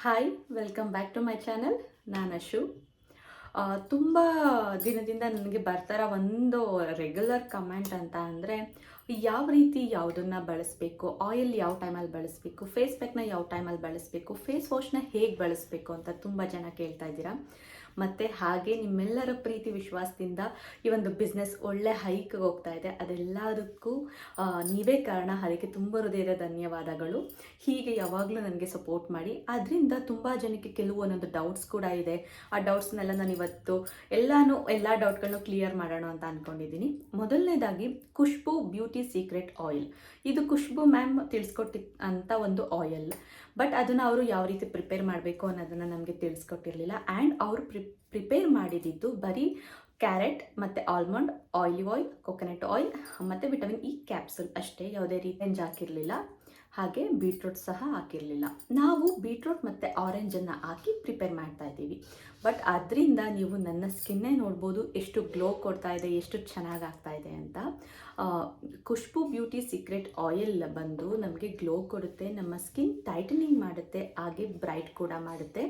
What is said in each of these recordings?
Hi welcome back to my channel. ನಾನು ಅಶು. ತುಂಬ ದಿನದಿಂದ ನನಗೆ ಬರ್ತಾರ ಒಂದು ರೆಗ್ಯುಲರ್ ಕಮೆಂಟ್ ಅಂತ ಅಂದರೆ, ಯಾವ ರೀತಿ ಯಾವುದನ್ನು ಬಳಸಬೇಕು, ಆಯಿಲ್ ಯಾವ ಟೈಮಲ್ಲಿ ಬಳಸಬೇಕು, ಫೇಸ್ ಪ್ಯಾಕ್ನ ಯಾವ ಟೈಮಲ್ಲಿ ಬಳಸಬೇಕು, ಫೇಸ್ ವಾಶ್ನ ಹೇಗೆ ಬಳಸಬೇಕು ಅಂತ ತುಂಬ ಜನ ಕೇಳ್ತಾ ಇದ್ದೀರಾ. ಮತ್ತು ಹಾಗೆ ನಿಮ್ಮೆಲ್ಲರ ಪ್ರೀತಿ ವಿಶ್ವಾಸದಿಂದ ಈ ಒಂದು ಬಿಸ್ನೆಸ್ ಒಳ್ಳೆ ಹೈಕ್ಗೆ ಹೋಗ್ತಾ ಇದೆ. ಅದೆಲ್ಲದಕ್ಕೂ ನೀವೇ ಕಾರಣ. ಅದಕ್ಕೆ ತುಂಬ ಹೃದಯದ ಧನ್ಯವಾದಗಳು. ಹೀಗೆ ಯಾವಾಗಲೂ ನನಗೆ ಸಪೋರ್ಟ್ ಮಾಡಿ. ಅದರಿಂದ ತುಂಬ ಜನಕ್ಕೆ ಕೆಲವು ಒಂದೊಂದು ಡೌಟ್ಸ್ ಕೂಡ ಇದೆ. ಆ ಡೌಟ್ಸ್ನೆಲ್ಲ ನಾನು ಇವತ್ತು ಎಲ್ಲ ಡೌಟ್ಗಳನ್ನು ಕ್ಲಿಯರ್ ಮಾಡೋಣ ಅಂತ ಅಂದ್ಕೊಂಡಿದ್ದೀನಿ. ಮೊದಲನೇದಾಗಿ ಖುಷ್ಬು ಬ್ಯೂಟಿ ಸೀಕ್ರೆಟ್ ಆಯಿಲ್. ಇದು ಖುಷ್ಬು ಮ್ಯಾಮ್ ತಿಳಿಸ್ಕೊಟ್ಟಿದ್ದಂಥ ಒಂದು ಆಯಿಲ್. ಬಟ್ ಅದನ್ನು ಅವರು ಯಾವ ರೀತಿ ಪ್ರಿಪೇರ್ ಮಾಡಬೇಕು ಅನ್ನೋದನ್ನು ನಮಗೆ ತಿಳಿಸ್ಕೊಟ್ಟಿರಲಿಲ್ಲ. ಆ್ಯಂಡ್ ಅವರು ಪ್ರಿಪೇರ್ ಮಾಡಿದ್ದು ಬರೀ ಕ್ಯಾರೆಟ್ ಮತ್ತು almond, olive oil, coconut oil ಮತ್ತು ವಿಟಮಿನ್ ಇ ಕ್ಯಾಪ್ಸುಲ್ ಅಷ್ಟೇ. ಯಾವುದೇ ರೀತಿ ಹಾಕಿರಲಿಲ್ಲ. ಹಾಗೆ ಬೀಟ್ರೂಟ್ ಸಹ ಹಾಕಿರಲಿಲ್ಲ. ನಾವು ಬೀಟ್ರೂಟ್ ಮತ್ತು ಆರೆಂಜನ್ನು ಹಾಕಿ ಪ್ರಿಪೇರ್ ಮಾಡ್ತಾ ಇದ್ದೀವಿ. ಬಟ್ ಅದರಿಂದ ನೀವು ನನ್ನ ಸ್ಕಿನ್ನೇ ನೋಡ್ಬೋದು ಎಷ್ಟು ಗ್ಲೋ ಕೊಡ್ತಾ ಇದೆ, ಎಷ್ಟು ಚೆನ್ನಾಗಿ ಆಗ್ತಾ ಇದೆ ಅಂತ. ಖುಷ್ಬು ಬ್ಯೂಟಿ ಸೀಕ್ರೆಟ್ ಆಯಿಲ್ ಬಂದು ನಮಗೆ ಗ್ಲೋ ಕೊಡುತ್ತೆ, ನಮ್ಮ ಸ್ಕಿನ್ ಟೈಟನಿಂಗ್ ಮಾಡುತ್ತೆ, ಹಾಗೆ ಬ್ರೈಟ್ ಕೂಡ ಮಾಡುತ್ತೆ,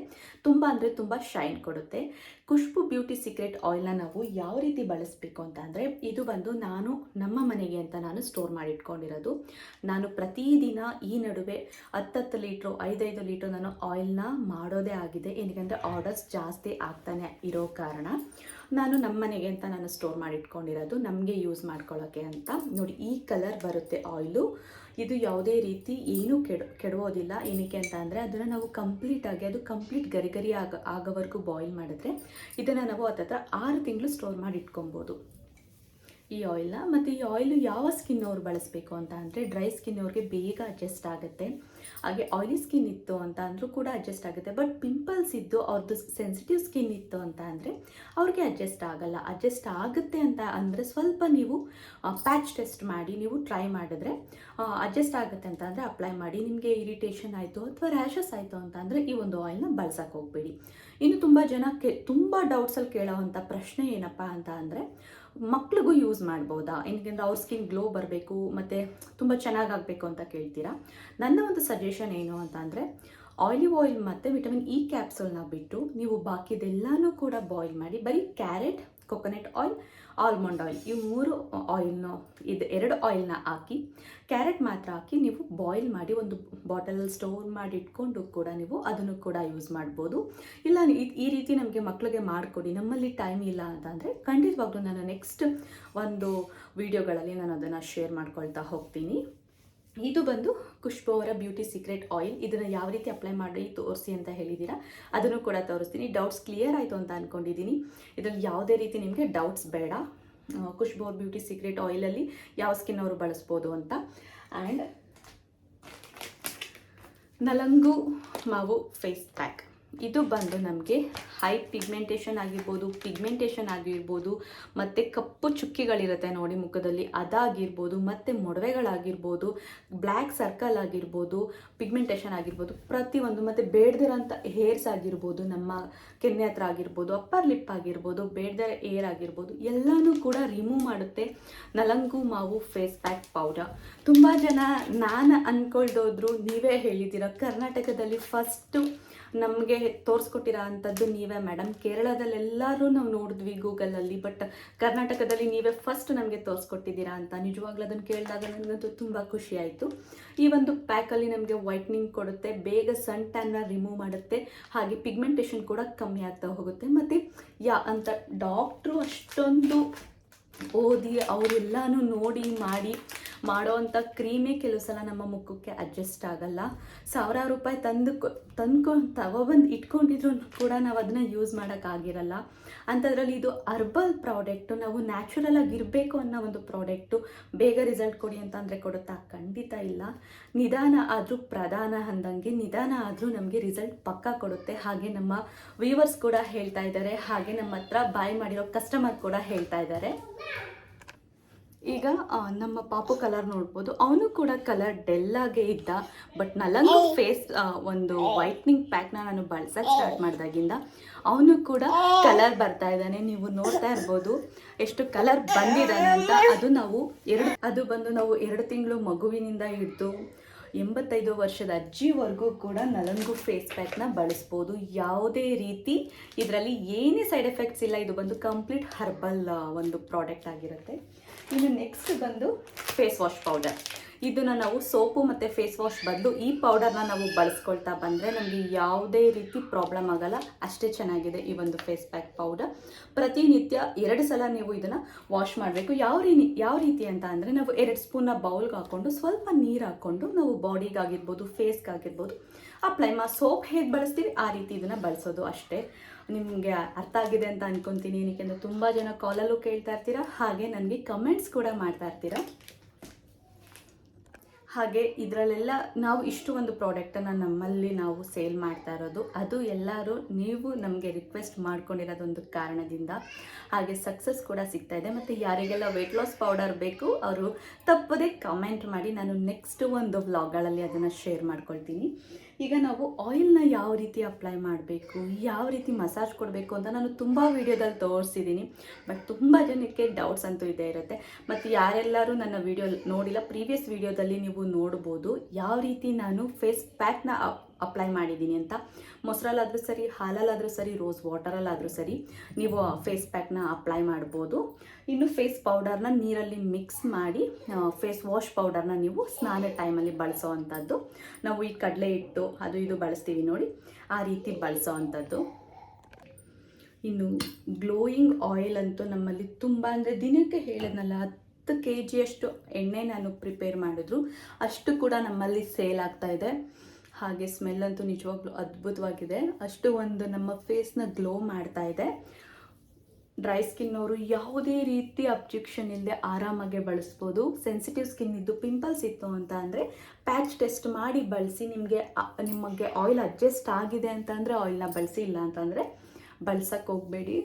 ತುಂಬ ಅಂದರೆ ತುಂಬ ಶೈನ್ ಕೊಡುತ್ತೆ. ಖುಷ್ಬು ಬ್ಯೂಟಿ ಸೀಕ್ರೆಟ್ ಆಯಿಲ್ನ ನಾವು ಯಾವ ರೀತಿ ಬಳಸಬೇಕು ಅಂತ ಅಂದರೆ, ಇದು ಬಂದು ನಮ್ಮ ಮನೆಗೆ ಅಂತ ನಾನು ಸ್ಟೋರ್ ಮಾಡಿ ಇಟ್ಕೊಂಡಿರೋದು. ನಾನು ಪ್ರತಿದಿನ ಈ ನಡುವೆ 10 ಲೀಟ್ರು 5 ಲೀಟ್ರು ನಾನು ಆಯಿಲ್ನ ಮಾಡೋದೇ ಆಗಿದೆ. ಏನಕ್ಕೆ ಆರ್ಡರ್ಸ್ ಜಾಸ್ತಿ ಆಗ್ತಾನೆ ಇರೋ ಕಾರಣ ನಾನು ನಮ್ಮ ಮನೆಗೆ ಅಂತ ನಾನು ಸ್ಟೋರ್ ಮಾಡಿ ಇಟ್ಕೊಂಡಿರೋದು, ನಮಗೆ ಯೂಸ್ ಮಾಡ್ಕೊಳ್ಳೋಕ್ಕೆ ಅಂತ. ನೋಡಿ, ಈ ಕಲರ್ ಬರುತ್ತೆ ಆಯಿಲು. ಇದು ಯಾವುದೇ ರೀತಿ ಏನೂ ಕೆಡೋದಿಲ್ಲ. ಏನಕ್ಕೆ ಅಂತ ಅಂದರೆ, ಅದನ್ನು ನಾವು ಕಂಪ್ಲೀಟ್ ಗರಿ ಆಗೋವರೆಗೂ ಬಾಯ್ಲ್ ಮಾಡಿದ್ರೆ ಇದನ್ನು ನಾವು 6 ತಿಂಗಳು ಸ್ಟೋರ್ ಮಾಡಿ ಇಟ್ಕೊಬೋದು ಈ ಆಯಿಲ್ನ. ಮತ್ತು ಈ ಆಯಿಲು ಯಾವ ಸ್ಕಿನ್ ಅವ್ರು ಬಳಸಬೇಕು ಅಂತ ಅಂದರೆ, ಡ್ರೈ ಸ್ಕಿನ್ ಅವ್ರಿಗೆ ಬೇಗ ಅಡ್ಜಸ್ಟ್ ಆಗುತ್ತೆ. ಹಾಗೆ ಆಯಿಲಿ ಸ್ಕಿನ್ ಇತ್ತು ಅಂತ ಅಂದರೂ ಕೂಡ ಅಡ್ಜಸ್ಟ್ ಆಗುತ್ತೆ. ಬಟ್ ಪಿಂಪಲ್ಸ್ ಇದ್ದು ಅವ್ರದ್ದು ಸೆನ್ಸಿಟಿವ್ ಸ್ಕಿನ್ ಇತ್ತು ಅಂತ ಅಂದರೆ ಅವ್ರಿಗೆ ಅಡ್ಜಸ್ಟ್ ಆಗಲ್ಲ. ಅಡ್ಜಸ್ಟ್ ಆಗುತ್ತೆ ಅಂತ ಅಂದರೆ ಸ್ವಲ್ಪ ನೀವು ಪ್ಯಾಚ್ ಟೆಸ್ಟ್ ಮಾಡಿ ನೀವು ಟ್ರೈ ಮಾಡಿದ್ರೆ ಅಡ್ಜಸ್ಟ್ ಆಗುತ್ತೆ ಅಂತ ಅಂದರೆ ಅಪ್ಲೈ ಮಾಡಿ. ನಿಮಗೆ ಇರಿಟೇಷನ್ ಆಯಿತು ಅಥವಾ ರ್ಯಾಷಸ್ ಆಯಿತು ಅಂತ ಅಂದರೆ ಈ ಒಂದು ಆಯಿಲ್ನ ಬಳಸೋಕೆ ಹೋಗಬೇಡಿ. ಇನ್ನು ತುಂಬ ಜನ ತುಂಬ ಡೌಟ್ಸಲ್ಲಿ ಕೇಳೋವಂಥ ಪ್ರಶ್ನೆ ಏನಪ್ಪ ಅಂತ ಅಂದರೆ, ಮಕ್ಳಿಗೂ ಯೂಸ್ ಮಾಡ್ಬೋದಾ, ಏನಕ್ಕೆ ಅವ್ರ ಸ್ಕಿನ್ ಗ್ಲೋ ಬರಬೇಕು ಮತ್ತು ತುಂಬ ಚೆನ್ನಾಗಾಗಬೇಕು ಅಂತ ಕೇಳ್ತೀರಾ. ನನ್ನ ಒಂದು ಸಜೆಷನ್ ಏನು ಅಂತ ಅಂದರೆ, ಆಲಿವ್ ಆಯಿಲ್ ಮತ್ತು ವಿಟಮಿನ್ ಇ ಕ್ಯಾಪ್ಸೂಲ್ನ ಬಿಟ್ಟು ನೀವು ಬಾಕಿದೆಲ್ಲನೂ ಕೂಡ ಬಾಯ್ಲ್ ಮಾಡಿ ಬರೀ carrot, coconut oil, almond oil ಈ 3 ಆಯಿಲ್ನ 2 ಆಯಿಲ್ನ ಹಾಕಿ, ಕ್ಯಾರೆಟ್ ಮಾತ್ರ ಹಾಕಿ ನೀವು ಬಾಯ್ಲ್ ಮಾಡಿ ಒಂದು ಬಾಟಲಲ್ಲಿ ಸ್ಟೋರ್ ಮಾಡಿ ಇಟ್ಕೊಂಡು ಕೂಡ ನೀವು ಅದನ್ನು ಕೂಡ ಯೂಸ್ ಮಾಡ್ಬೋದು. ಇಲ್ಲ ಈ ರೀತಿ ನಮಗೆ ಮಕ್ಕಳಿಗೆ ಮಾಡಿಕೊಡಿ, ನಮ್ಮಲ್ಲಿ ಟೈಮ್ ಇಲ್ಲ ಅಂತಂದರೆ ಖಂಡಿತವಾಗ್ಲೂ ನಾನು ನೆಕ್ಸ್ಟ್ ಒಂದು ವಿಡಿಯೋಗಳಲ್ಲಿ ನಾನು ಅದನ್ನು ಶೇರ್ ಮಾಡ್ಕೊಳ್ತಾ ಹೋಗ್ತೀನಿ. ಇದು ಬಂದು ಖುಷ್ಬು ಅವರ ಬ್ಯೂಟಿ ಸೀಕ್ರೆಟ್ ಆಯಿಲ್. ಇದನ್ನು ಯಾವ ರೀತಿ ಅಪ್ಲೈ ಮಾಡಿ ತೋರಿಸಿ ಅಂತ ಹೇಳಿದ್ದೀರಾ, ಅದನ್ನು ಕೂಡ ತೋರಿಸ್ತೀನಿ. ಡೌಟ್ಸ್ ಕ್ಲಿಯರ್ ಆಯಿತು ಅಂತ ಅಂದ್ಕೊಂಡಿದ್ದೀನಿ. ಇದರಲ್ಲಿ ಯಾವುದೇ ರೀತಿ ನಿಮಗೆ ಡೌಟ್ಸ್ ಬೇಡ. ಖುಷ್ಬು ಅವ್ರ ಬ್ಯೂಟಿ ಸೀಕ್ರೆಟ್ ಆಯಿಲಲ್ಲಿ ಯಾವ ಸ್ಕಿನ್ ಅವರು ಬಳಸ್ಬೋದು ಅಂತ. ಆ್ಯಂಡ್ ನಲಂಗು ಮಾವು ಫೇಸ್ ಪ್ಯಾಕ್. ಇದು ಬಂದು ನಮಗೆ ಹೈ ಪಿಗ್ಮೆಂಟೇಷನ್ ಆಗಿರ್ಬೋದು, ಮತ್ತು ಕಪ್ಪು ಚುಕ್ಕಿಗಳಿರುತ್ತೆ ನೋಡಿ ಮುಖದಲ್ಲಿ, ಅದಾಗಿರ್ಬೋದು, ಮತ್ತು ಮೊಡವೆಗಳಾಗಿರ್ಬೋದು, ಬ್ಲ್ಯಾಕ್ ಸರ್ಕಲ್ ಆಗಿರ್ಬೋದು, ಪಿಗ್ಮೆಂಟೇಷನ್ ಆಗಿರ್ಬೋದು, ಪ್ರತಿಯೊಂದು, ಮತ್ತು ಬೇಡದಿರೋಂಥ ಹೇರ್ಸ್ ಆಗಿರ್ಬೋದು, ನಮ್ಮ ಕೆನ್ನೆ ಹತ್ರ ಆಗಿರ್ಬೋದು, ಅಪ್ಪರ್ ಲಿಪ್ ಆಗಿರ್ಬೋದು, ಬೇಡದಿರೋ ಏರ್ ಆಗಿರ್ಬೋದು, ಎಲ್ಲನೂ ಕೂಡ ರಿಮೂವ್ ಮಾಡುತ್ತೆ ನಲಂಗು ಮಾವು ಫೇಸ್ ಪ್ಯಾಕ್ ಪೌಡರ್. ತುಂಬ ಜನ ನಾನು ಅಂದ್ಕೊಳ್ದೋದ್ರು ನೀವೇ ಹೇಳಿದ್ದೀರ, ಕರ್ನಾಟಕದಲ್ಲಿ ಫಸ್ಟು ನಮಗೆ ತೋರಿಸ್ಕೊಟ್ಟಿರೋ ಅಂಥದ್ದು ನೀವೇ ಮೇಡಮ್. ಕೇರಳದಲ್ಲೆಲ್ಲರೂ ನಾವು ನೋಡಿದ್ವಿ ಗೂಗಲಲ್ಲಿ, ಬಟ್ ಕರ್ನಾಟಕದಲ್ಲಿ ನೀವೇ ಫಸ್ಟ್ ನಮಗೆ ತೋರಿಸ್ಕೊಟ್ಟಿದ್ದೀರಾ ಅಂತ. ನಿಜವಾಗ್ಲೂ ಅದನ್ನು ಕೇಳಿದಾಗ ನನಗಂತೂ ತುಂಬ ಖುಷಿ ಆಯಿತು. ಈ ಒಂದು ಪ್ಯಾಕಲ್ಲಿ ನಮಗೆ ವೈಟ್ನಿಂಗ್ ಕೊಡುತ್ತೆ, ಬೇಗ ಸನ್ ಟ್ಯಾನ್ನ ರಿಮೂವ್ ಮಾಡುತ್ತೆ, ಹಾಗೆ ಪಿಗ್ಮೆಂಟೇಷನ್ ಕೂಡ ಕಮ್ಮಿ ಆಗ್ತಾ ಹೋಗುತ್ತೆ. ಮತ್ತು ಅಂತ ಡಾಕ್ಟ್ರು ಅಷ್ಟೊಂದು ಓದಿ ಅವರೆಲ್ಲನೂ ನೋಡಿ ಮಾಡೋವಂಥ ಕ್ರೀಮೇ ಕೆಲವು ಸಲ ನಮ್ಮ ಮುಖಕ್ಕೆ ಅಡ್ಜಸ್ಟ್ ಆಗಲ್ಲ. ಸಾವಿರಾರು ರೂಪಾಯಿ ತಗೊಬಂದು ಇಟ್ಕೊಂಡಿದ್ರು ಕೂಡ ನಾವು ಅದನ್ನು ಯೂಸ್ ಮಾಡೋಕ್ಕಾಗಿರಲ್ಲ. ಅಂಥದ್ರಲ್ಲಿ ಇದು ಅರ್ಬಲ್ ಪ್ರಾಡಕ್ಟು, ನಾವು ನ್ಯಾಚುರಲ್ ಆಗಿರಬೇಕು ಅನ್ನೋ ಒಂದು ಪ್ರಾಡಕ್ಟು. ಬೇಗ ರಿಸಲ್ಟ್ ಕೊಡಿ ಅಂತ ಅಂದರೆ ಕೊಡುತ್ತಾ? ಖಂಡಿತ ಇಲ್ಲ. ನಿಧಾನ ಆದರೂ ಪ್ರಧಾನ ಅಂದಂಗೆ, ನಿಧಾನ ಆದರೂ ನಮಗೆ ರಿಸಲ್ಟ್ ಪಕ್ಕಾ ಕೊಡುತ್ತೆ. ಹಾಗೆ ನಮ್ಮ ವ್ಯೂವರ್ಸ್ ಕೂಡ ಹೇಳ್ತಾ ಇದ್ದಾರೆ, ಹಾಗೆ ನಮ್ಮ ಹತ್ರ ಬಾಯ್ ಮಾಡಿರೋ ಕಸ್ಟಮರ್ ಕೂಡ ಹೇಳ್ತಾ ಇದ್ದಾರೆ. ಈಗ ನಮ್ಮ ಪಾಪು ಕಲರ್ ನೋಡ್ಬೋದು, ಅವನು ಕೂಡ ಕಲರ್ ಡೆಲ್ಲಾಗೇ ಇದ್ದ. ಬಟ್ ನಲಂಗು ಫೇಸ್ ಒಂದು ವೈಟ್ನಿಂಗ್ ಪ್ಯಾಕ್ನ ನಾನು ಬಳಸೋಕ್ಕೆ ಸ್ಟಾರ್ಟ್ ಮಾಡಿದಾಗಿಂದ ಅವನು ಕೂಡ ಕಲರ್ ಬರ್ತಾ ಇದ್ದಾನೆ. ನೀವು ನೋಡ್ತಾ ಇರ್ಬೋದು ಎಷ್ಟು ಕಲರ್ ಬಂದಿದ್ದಾನೆ ಅಂತ. ಅದು ಬಂದು ನಾವು 2 ತಿಂಗಳು ಮಗುವಿನಿಂದ ಹಿಡಿದು 85 ವರ್ಷದ ಅಜ್ಜಿವರೆಗೂ ಕೂಡ ನಲಂಗು ಫೇಸ್ ಪ್ಯಾಕ್ನ ಬಳಸ್ಬೋದು. ಯಾವುದೇ ರೀತಿ ಇದರಲ್ಲಿ ಏನೇ ಸೈಡ್ ಎಫೆಕ್ಟ್ಸ್ ಇಲ್ಲ. ಇದು ಬಂದು ಕಂಪ್ಲೀಟ್ ಹರ್ಬಲ್ ಒಂದು ಪ್ರಾಡಕ್ಟ್ ಆಗಿರುತ್ತೆ. ಇನ್ನು ನೆಕ್ಸ್ಟ್ ಬಂದು ಫೇಸ್ ವಾಶ್ ಪೌಡರ್. ಇದನ್ನು ನಾವು ಸೋಪು ಮತ್ತು ಫೇಸ್ ವಾಶ್ ಬದಲು ಈ ಪೌಡರ್ನ ನಾವು ಬಳಸ್ಕೊಳ್ತಾ ಬಂದರೆ ನಮಗೆ ಯಾವುದೇ ರೀತಿ ಪ್ರಾಬ್ಲಮ್ ಆಗಲ್ಲ. ಅಷ್ಟೇ ಚೆನ್ನಾಗಿದೆ ಈ ಒಂದು ಫೇಸ್ ಪ್ಯಾಕ್ ಪೌಡರ್. ಪ್ರತಿನಿತ್ಯ 2 ಸಲ ನೀವು ಇದನ್ನು ವಾಶ್ ಮಾಡಬೇಕು. ಯಾವ ರೀತಿ ಅಂತ ಅಂದರೆ, ನಾವು 2 ಸ್ಪೂನ್ನ ಬೌಲ್ಗೆ ಹಾಕ್ಕೊಂಡು ಸ್ವಲ್ಪ ನೀರು ಹಾಕ್ಕೊಂಡು ನಾವು ಬಾಡಿಗಾಗಿರ್ಬೋದು, ಫೇಸ್ಗಾಗಿರ್ಬೋದು ಅಪ್ಲೈ ಸೋಪ್ ಹೇಗೆ ಬಳಸ್ತೀವಿ ಆ ರೀತಿ ಇದನ್ನು ಬಳಸೋದು ಅಷ್ಟೇ. ನಿಮಗೆ ಅರ್ಥ ಆಗಿದೆ ಅಂತ ಅಂದ್ಕೊತೀನಿ. ಏನಕ್ಕೆ ತುಂಬ ಜನ ಕಾಲಲ್ಲೂ ಕೇಳ್ತಾ ಇರ್ತೀರಾ, ಹಾಗೆ ನನಗೆ ಕಮೆಂಟ್ಸ್ ಕೂಡ ಮಾಡ್ತಾ ಇರ್ತೀರಾ. ಹಾಗೆ ಇದರಲ್ಲೆಲ್ಲ ನಾವು ಇಷ್ಟು ಒಂದು ಪ್ರಾಡಕ್ಟನ್ನು ನಮ್ಮಲ್ಲಿ ನಾವು ಸೇಲ್ ಮಾಡ್ತಾ ಇರೋದು, ಅದು ಎಲ್ಲರೂ ನೀವು ನಮಗೆ ರಿಕ್ವೆಸ್ಟ್ ಮಾಡ್ಕೊಂಡಿರೋದೊಂದು ಕಾರಣದಿಂದ. ಹಾಗೆ ಸಕ್ಸಸ್ ಕೂಡ ಸಿಗ್ತಾ ಇದೆ. ಮತ್ತು ಯಾರಿಗೆಲ್ಲ ವೆಯ್ಟ್ ಲಾಸ್ ಪೌಡರ್ ಬೇಕು ಅವರು ತಪ್ಪದೇ ಕಮೆಂಟ್ ಮಾಡಿ, ನಾನು ನೆಕ್ಸ್ಟ್ ಒಂದು ವ್ಲಾಗ್ಗಳಲ್ಲಿ ಅದನ್ನು ಶೇರ್ ಮಾಡ್ಕೊಳ್ತೀನಿ. ಈಗ ನಾವು ಆಯಿಲ್ನ ಯಾವ ರೀತಿ ಅಪ್ಲೈ ಮಾಡಬೇಕು, ಯಾವ ರೀತಿ ಮಸಾಜ್ ಕೊಡಬೇಕು ಅಂತ ನಾನು ತುಂಬ ವೀಡಿಯೋದಲ್ಲಿ ತೋರಿಸಿದ್ದೀನಿ. ಬಟ್ ತುಂಬ ಜನಕ್ಕೆ ಡೌಟ್ಸ್ ಅಂತೂ ಇದೇ ಇರುತ್ತೆ. ಮತ್ತು ಯಾರೆಲ್ಲರೂ ನನ್ನ ವೀಡಿಯೋ ನೋಡಿಲ್ಲ, ಪ್ರೀವಿಯಸ್ ವೀಡಿಯೋದಲ್ಲಿ ನೀವು ನೋಡ್ಬೋದು ಯಾವ ರೀತಿ ನಾನು ಫೇಸ್ ಪ್ಯಾಕ್ನ ಅಪ್ಲೈ ಮಾಡಿದ್ದೀನಿ ಅಂತ. ಮೊಸರಲ್ಲಾದರೂ ಸರಿ, ಹಾಲಲ್ಲಾದರೂ ಸರಿ, ರೋಸ್ ವಾಟರಲ್ಲಾದರೂ ಸರಿ ನೀವು ಫೇಸ್ ಪ್ಯಾಕ್ನ ಅಪ್ಲೈ ಮಾಡ್ಬೋದು. ಇನ್ನು ಫೇಸ್ ಪೌಡರ್ನ ನೀರಲ್ಲಿ ಮಿಕ್ಸ್ ಮಾಡಿ ಫೇಸ್ ವಾಶ್ ಪೌಡರ್ನ ನೀವು ಸ್ನಾನ ಟೈಮಲ್ಲಿ ಬಳಸೋ ಅಂಥದ್ದು. ನಾವು ಈ ಕಡಲೆ ಹಿಟ್ಟು ಅದು ಇದು ಬಳಸ್ತೀವಿ ನೋಡಿ, ಆ ರೀತಿ ಬಳಸೋ ಅಂಥದ್ದು. ಇನ್ನು ಗ್ಲೋಯಿಂಗ್ ಆಯಿಲ್ ಅಂತೂ ನಮ್ಮಲ್ಲಿ ತುಂಬ ಅಂದರೆ, ದಿನಕ್ಕೆ ಹೇಳಿದ್ನಲ್ಲ 10 kg ಎಣ್ಣೆ ನಾನು ಪ್ರಿಪೇರ್ ಮಾಡಿದ್ರು ಅಷ್ಟು ಕೂಡ ನಮ್ಮಲ್ಲಿ ಸೇಲ್ ಆಗ್ತಾ ಇದೆ. ಹಾಗೆ ಸ್ಮೆಲ್ ಅಂತೂ ನಿಜವಾಗ್ಲೂ ಅದ್ಭುತವಾಗಿದೆ. ಅಷ್ಟು ಒಂದು ನಮ್ಮ ಫೇಸ್ನ ಗ್ಲೋ ಮಾಡ್ತಾ ಇದೆ. ಡ್ರೈ ಸ್ಕಿನ್ ಅವರು ಯಾವುದೇ ರೀತಿ ಅಬ್ಜೆಕ್ಷನ್ ಇಲ್ಲದೆ ಆರಾಮಾಗೆ ಬಳಸ್ಬೋದು. ಸೆನ್ಸಿಟಿವ್ ಸ್ಕಿನ್ ಇದ್ದು ಪಿಂಪಲ್ಸ್ ಇತ್ತು ಅಂತ ಅಂದರೆ ಪ್ಯಾಚ್ ಟೆಸ್ಟ್ ಮಾಡಿ ಬಳಸಿ. ನಿಮಗೆ ಆಯಿಲ್ ಅಡ್ಜಸ್ಟ್ ಆಗಿದೆ ಅಂತಂದರೆ ಆಯಿಲ್ನ ಬಳಸಿ, ಇಲ್ಲ ಅಂತಂದರೆ ಬಳಸಕ್ಕೆ ಹೋಗಬೇಡಿ.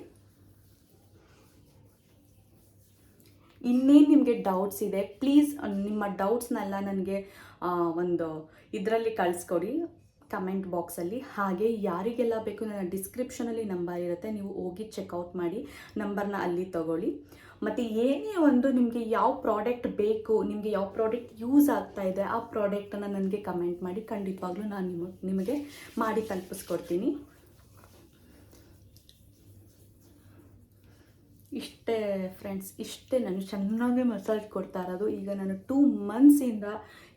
ಇನ್ನೇನು ನಿಮಗೆ ಡೌಟ್ಸ್ ಇದೆ ಪ್ಲೀಸ್ ನಿಮ್ಮ ಡೌಟ್ಸ್ನೆಲ್ಲ ನನಗೆ ಒಂದು ಇದರಲ್ಲಿ ಕಳಿಸ್ಕೊಡಿ ಕಮೆಂಟ್ ಬಾಕ್ಸಲ್ಲಿ. ಹಾಗೆ ಯಾರಿಗೆಲ್ಲ ಬೇಕು ನನ್ನ ಡಿಸ್ಕ್ರಿಪ್ಷನಲ್ಲಿ ನಂಬರ್ ಇರುತ್ತೆ, ನೀವು ಹೋಗಿ ಚೆಕ್ಔಟ್ ಮಾಡಿ, ನಂಬರ್ನ ಅಲ್ಲಿ ತಗೊಳ್ಳಿ. ಮತ್ತು ಏನೇ ಒಂದು ನಿಮಗೆ ಯಾವ ಪ್ರಾಡಕ್ಟ್ ಬೇಕು, ನಿಮಗೆ ಯಾವ ಪ್ರಾಡಕ್ಟ್ ಯೂಸ್ ಆಗ್ತಾ ಇದೆ ಆ ಪ್ರಾಡಕ್ಟನ್ನು ನನಗೆ ಕಮೆಂಟ್ ಮಾಡಿ, ಖಂಡಿತವಾಗ್ಲೂ ನಾನು ನಿಮಗೆ ಮಾಡಿ ತಲುಪಿಸ್ಕೊಡ್ತೀನಿ. ಇಷ್ಟೇ ಫ್ರೆಂಡ್ಸ್, ಇಷ್ಟೇ ನಾನು ಚೆನ್ನಾಗಿ ಮಸಾಜ್ ಕೊಡ್ತಾ ಇರೋದು. ಈಗ ನಾನು 2 ಮಂತ್ಸಿಂದ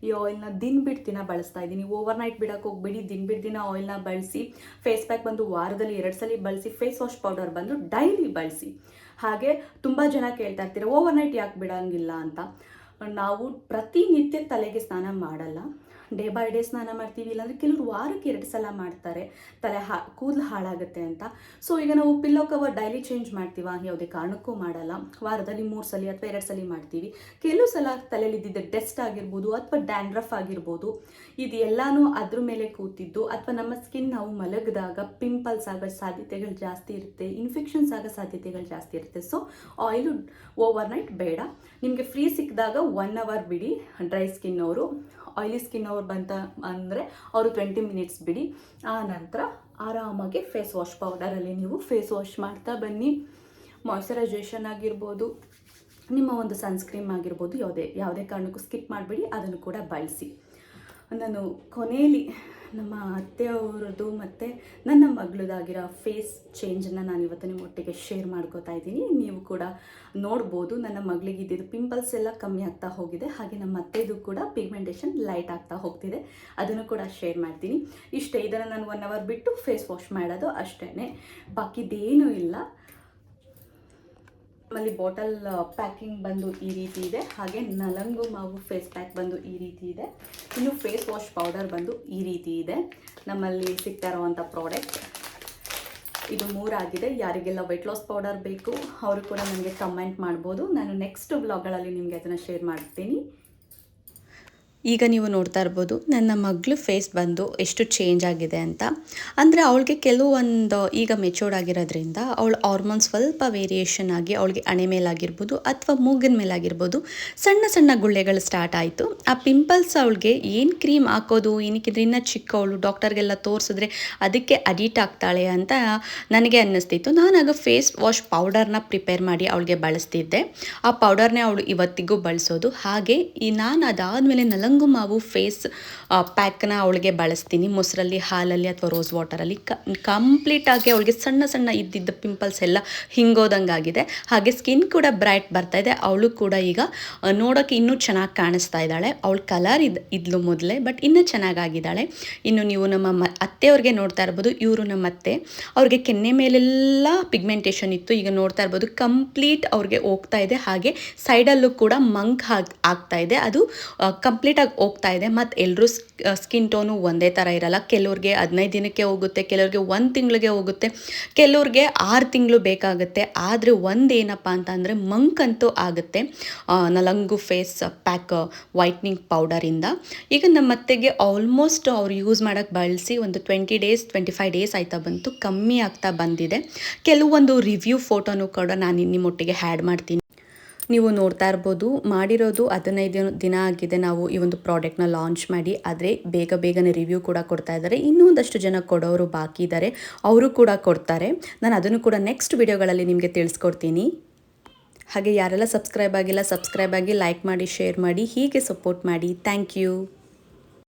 ಈ ಆಯಿಲ್ನ ದಿನ ಬಳಸ್ತಾ ಇದ್ದೀನಿ. ಓವರ್ನೈಟ್ ಬಿಡೋಕೆ ಹೋಗ್ಬೇಡಿ, ದಿನ ಆಯಿಲ್ನ ಬಳಸಿ. ಫೇಸ್ ಪ್ಯಾಕ್ ಬಂದು ವಾರದಲ್ಲಿ 2 ಸಲ ಬಳಸಿ. ಫೇಸ್ ವಾಶ್ ಪೌಡರ್ ಬಂದು ಡೈಲಿ ಬಳಸಿ. ಹಾಗೆ ತುಂಬ ಜನ ಕೇಳ್ತಾ ಇರ್ತೀರ ಓವರ್ನೈಟ್ ಯಾಕೆ ಬಿಡೋಂಗಿಲ್ಲ ಅಂತ. ನಾವು ಪ್ರತಿನಿತ್ಯ ತಲೆಗೆ ಸ್ನಾನ ಮಾಡಲ್ಲ, ಡೇ ಬೈ ಡೇ ಸ್ನಾನ ಮಾಡ್ತೀವಿ. ಇಲ್ಲಾಂದರೆ ಕೆಲವರು ವಾರಕ್ಕೆ 2 ಸಲ ಮಾಡ್ತಾರೆ, ಕೂದಲು ಹಾಳಾಗುತ್ತೆ ಅಂತ. ಸೊ ಈಗ ನಾವು ಪಿಲ್ಲೋ ಕವರ್ ಡೈಲಿ ಚೇಂಜ್ ಮಾಡ್ತೀವ? ಯಾವುದೇ ಕಾರಣಕ್ಕೂ ಮಾಡಲ್ಲ. ವಾರದಲ್ಲಿ 3 ಸಲ ಅಥವಾ 2 ಸಲ ಮಾಡ್ತೀವಿ. ಕೆಲವು ಸಲ ತಲೆಯಲ್ಲಿ ಇದ್ದಿದ್ದ ಡಸ್ಟ್ ಆಗಿರ್ಬೋದು ಅಥವಾ ಡ್ಯಾಂಡ್ರಫ್ ಆಗಿರ್ಬೋದು, ಇದು ಎಲ್ಲನೂ ಅದ್ರ ಮೇಲೆ ಕೂತಿದ್ದು, ಅಥವಾ ನಮ್ಮ ಸ್ಕಿನ್ ನಾವು ಮಲಗಿದಾಗ ಪಿಂಪಲ್ಸ್ ಆಗೋ ಸಾಧ್ಯತೆಗಳು ಜಾಸ್ತಿ ಇರುತ್ತೆ, ಇನ್ಫೆಕ್ಷನ್ಸ್ ಆಗೋ ಸಾಧ್ಯತೆಗಳು ಜಾಸ್ತಿ ಇರುತ್ತೆ. ಸೊ ಆಯಿಲು ಓವರ್ನೈಟ್ ಬೇಡ. ನಿಮಗೆ ಫ್ರೀ ಸಿಕ್ಕಿದಾಗ 1 ಅವರ್ ಬಿಡಿ. ಡ್ರೈ ಸ್ಕಿನ್ ಅವರು, ಆಯಿಲಿ ಸ್ಕಿನ್ ಅವ್ರು ಬಂತ ಅಂದರೆ ಅವರು 20 ಮಿನಿಟ್ಸ್ ಬಿಡಿ. ಆ ನಂತರ ಆರಾಮಾಗಿ ಫೇಸ್ ವಾಶ್ ಪೌಡರಲ್ಲಿ ನೀವು ಫೇಸ್ ವಾಶ್ ಮಾಡ್ತಾ ಬನ್ನಿ. ಮಾಯ್ಶ್ಚರೈಸೇಷನ್ ಆಗಿರ್ಬೋದು, ನಿಮ್ಮ ಒಂದು ಸನ್ಸ್ಕ್ರೀಮ್ ಆಗಿರ್ಬೋದು, ಯಾವುದೇ ಕಾರಣಕ್ಕೂ ಸ್ಕಿಪ್ ಮಾಡಬೇಡಿ, ಅದನ್ನು ಕೂಡ ಬಳಸಿ. ನಾನು ಕೊನೆಯಲ್ಲಿ ನಮ್ಮ ಅತ್ತೆಯವ್ರದ್ದು ಮತ್ತು ನನ್ನ ಮಗಳದಾಗಿರೋ ಫೇಸ್ ಚೇಂಜನ್ನು ನಾನು ಇವತ್ತು ನಿಮ್ಮ ಒಟ್ಟಿಗೆ ಶೇರ್ ಮಾಡ್ಕೋತಾ ಇದ್ದೀನಿ. ನೀವು ಕೂಡ ನೋಡ್ಬೋದು, ನನ್ನ ಮಗಳಿಗೆ ಇದ್ದಿದ್ದು ಪಿಂಪಲ್ಸ್ ಎಲ್ಲ ಕಮ್ಮಿ ಆಗ್ತಾ ಹೋಗಿದೆ. ಹಾಗೆ ನಮ್ಮ ಅತ್ತೆದು ಕೂಡ ಪಿಗ್ಮೆಂಟೇಷನ್ ಲೈಟ್ ಆಗ್ತಾ ಹೋಗ್ತಿದೆ, ಅದನ್ನು ಕೂಡ ಶೇರ್ ಮಾಡ್ತೀನಿ. ಇಷ್ಟೇ, ಇದನ್ನು ನಾನು 1 ಅವರ್ ಬಿಟ್ಟು ಫೇಸ್ ವಾಶ್ ಮಾಡೋದು ಅಷ್ಟೇ, ಬಾಕಿದೇನೂ ಇಲ್ಲ. ನಮ್ಮಲ್ಲಿ ಬಾಟಲ್ ಪ್ಯಾಕಿಂಗ್ ಬಂದು ಈ ರೀತಿ ಇದೆ. ಹಾಗೆ ನಲಂಗು ಮಾವು ಫೇಸ್ ಪ್ಯಾಕ್ ಬಂದು ಈ ರೀತಿ ಇದೆ. ಇನ್ನು ಫೇಸ್ ವಾಶ್ ಪೌಡರ್ ಬಂದು ಈ ರೀತಿ ಇದೆ. ನಮ್ಮಲ್ಲಿ ಸಿಗ್ತಾ ಇರೋವಂಥ ಪ್ರಾಡಕ್ಟ್ ಇದು 3 ಆಗಿದೆ. ಯಾರಿಗೆಲ್ಲ ವೆಯ್ಟ್ ಲಾಸ್ ಪೌಡರ್ ಬೇಕು ಅವರು ಕೂಡ ನನಗೆ ಕಮೆಂಟ್ ಮಾಡ್ಬೋದು. ನಾನು ನೆಕ್ಸ್ಟ್ ವ್ಲಾಗ್ಗಳಲ್ಲಿ ನಿಮಗೆ ಅದನ್ನು ಶೇರ್ ಮಾಡ್ತೀನಿ. ಈಗ ನೀವು ನೋಡ್ತಾ ಇರ್ಬೋದು ನನ್ನ ಮಗಳು ಫೇಸ್ ಬಂದು ಎಷ್ಟು ಚೇಂಜ್ ಆಗಿದೆ ಅಂತ. ಅಂದರೆ ಅವಳಿಗೆ ಕೆಲವೊಂದು ಈಗ ಮೆಚೂರ್ಡ್ ಆಗಿರೋದ್ರಿಂದ ಅವಳ ಹಾರ್ಮೋನ್ ಸ್ವಲ್ಪ ವೇರಿಯೇಷನ್ ಆಗಿ ಅವಳಿಗೆ ಹಣೆ ಮೇಲಾಗಿರ್ಬೋದು ಅಥವಾ ಮೂಗಿನ ಮೇಲಾಗಿರ್ಬೋದು ಸಣ್ಣ ಸಣ್ಣ ಗುಳ್ಳೆಗಳು ಸ್ಟಾರ್ಟ್ ಆಯಿತು. ಆ ಪಿಂಪಲ್ಸ್ ಅವಳಿಗೆ ಏನು ಕ್ರೀಮ್ ಹಾಕೋದು, ಏನಕ್ಕಿದ್ರೆ ಇನ್ನೂ ಚಿಕ್ಕವಳು, ಡಾಕ್ಟರ್ಗೆಲ್ಲ ತೋರಿಸಿದ್ರೆ ಅದಕ್ಕೆ ಅಡಿಟ್ ಆಗ್ತಾಳೆ ಅಂತ ನನಗೆ ಅನ್ನಿಸ್ತಿತ್ತು. ನಾನಾಗ ಫೇಸ್ ವಾಶ್ ಪೌಡರ್ನ ಪ್ರಿಪೇರ್ ಮಾಡಿ ಅವಳಿಗೆ ಬಳಸ್ತಿದ್ದೆ. ಆ ಪೌಡರ್ನೇ ಅವಳು ಇವತ್ತಿಗೂ ಬಳಸೋದು. ಹಾಗೆ ನಾನು ಅದಾದಮೇಲೆ ನಲಂಗು ಮಾವು ಫೇಸ್ ಪ್ಯಾಕ್ನ ಅವಳಿಗೆ ಬಳಸ್ತೀನಿ. ಮೊಸರಲ್ಲಿ, ಹಾಲಲ್ಲಿ ಅಥವಾ ರೋಸ್ ವಾಟರಲ್ಲಿ ಕಂಪ್ಲೀಟಾಗಿ ಅವಳಿಗೆ ಸಣ್ಣ ಸಣ್ಣ ಇದ್ದಿದ್ದ ಪಿಂಪಲ್ಸ್ ಎಲ್ಲ ಹಿಂಗೋದಂಗಾಗಿದೆ. ಹಾಗೆ ಸ್ಕಿನ್ ಕೂಡ ಬ್ರೈಟ್ ಬರ್ತಾ ಇದೆ. ಅವಳು ಕೂಡ ಈಗ ನೋಡೋಕ್ಕೆ ಇನ್ನೂ ಚೆನ್ನಾಗಿ ಕಾಣಿಸ್ತಾ ಇದ್ದಾಳೆ. ಅವಳು ಕಲರ್ ಇದ್ಲು ಮೊದಲೇ, ಬಟ್ ಇನ್ನೂ ಚೆನ್ನಾಗಾಗಿದ್ದಾಳೆ. ಇನ್ನು ನೀವು ನಮ್ಮ ಅತ್ತೆಯವ್ರಿಗೆ ನೋಡ್ತಾ ಇರ್ಬೋದು, ಇವರು ನಮ್ಮ ಅತ್ತೆ. ಅವ್ರಿಗೆ ಕೆನ್ನೆ ಮೇಲೆಲ್ಲ ಪಿಗ್ಮೆಂಟೇಷನ್ ಇತ್ತು. ಈಗ ನೋಡ್ತಾ ಇರ್ಬೋದು ಕಂಪ್ಲೀಟ್ ಅವ್ರಿಗೆ ಹೋಗ್ತಾ ಇದೆ. ಹಾಗೆ ಸೈಡಲ್ಲೂ ಕೂಡ ಮಂಕ್ ಆಗ್ತಾ ಇದೆ. ಅದು ಕಂಪ್ಲೀಟಾಗಿ ಹೋಗ್ತಾ ಇದೆ. ಮತ್ತು ಎಲ್ಲರೂ ಸ್ಕಿನ್ ಟೋನು ಒಂದೇ ಥರ ಇರಲ್ಲ. ಕೆಲವ್ರಿಗೆ 15 ದಿನಕ್ಕೆ ಹೋಗುತ್ತೆ, ಕೆಲವ್ರಿಗೆ 1 ತಿಂಗಳಿಗೆ ಹೋಗುತ್ತೆ, ಕೆಲವ್ರಿಗೆ 6 ತಿಂಗಳು ಬೇಕಾಗುತ್ತೆ. ಆದರೆ ಒಂದೇನಪ್ಪ ಅಂತಂದರೆ ಮಂಕ್ ಅಂತೂ ಆಗುತ್ತೆ ನಲಂಗು ಫೇಸ್ ಪ್ಯಾಕ್ ವೈಟ್ನಿಂಗ್ ಪೌಡರಿಂದ. ಈಗ ನಮ್ಮ ಅತ್ತೆಗೆ ಆಲ್ಮೋಸ್ಟ್ ಅವ್ರು ಯೂಸ್ ಮಾಡೋಕ್ಕೆ ಬಳಸಿ ಒಂದು 20 ಡೇಸ್ 25 ಡೇಸ್ ಆಯ್ತಾ ಬಂತು, ಕಮ್ಮಿ ಆಗ್ತಾ ಬಂದಿದೆ. ಕೆಲವೊಂದು ರಿವ್ಯೂ ಫೋಟೋನು ಕೂಡ ನಾನು ನಿಮ್ಮೊಟ್ಟಿಗೆ ಆ್ಯಡ್ ಮಾಡ್ತೀನಿ. ನೀವು ನೋಡ್ತಾ ಇರ್ಬೋದು, ಮಾಡಿರೋದು 15 ದಿನ ಆಗಿದೆ ನಾವು ಈ ಒಂದು ಪ್ರಾಡಕ್ಟ್ನ ಲಾಂಚ್ ಮಾಡಿ. ಆದರೆ ಬೇಗನೆ ರಿವ್ಯೂ ಕೂಡ ಕೊಡ್ತಾ ಇದ್ದಾರೆ. ಇನ್ನೂ ಒಂದಷ್ಟು ಜನ ಕೊಡೋರು ಬಾಕಿ ಇದ್ದಾರೆ, ಅವರು ಕೂಡ ಕೊಡ್ತಾರೆ. ನಾನು ಅದನ್ನು ಕೂಡ ನೆಕ್ಸ್ಟ್ ವಿಡಿಯೋಗಳಲ್ಲಿ ನಿಮಗೆ ತಿಳಿಸ್ಕೊಡ್ತೀನಿ. ಹಾಗೆ ಯಾರೆಲ್ಲ ಸಬ್ಸ್ಕ್ರೈಬ್ ಆಗಿಲ್ಲ, ಸಬ್ಸ್ಕ್ರೈಬ್ ಆಗಿ, ಲೈಕ್ ಮಾಡಿ, ಶೇರ್ ಮಾಡಿ, ಹೀಗೆ ಸಪೋರ್ಟ್ ಮಾಡಿ. Thank you.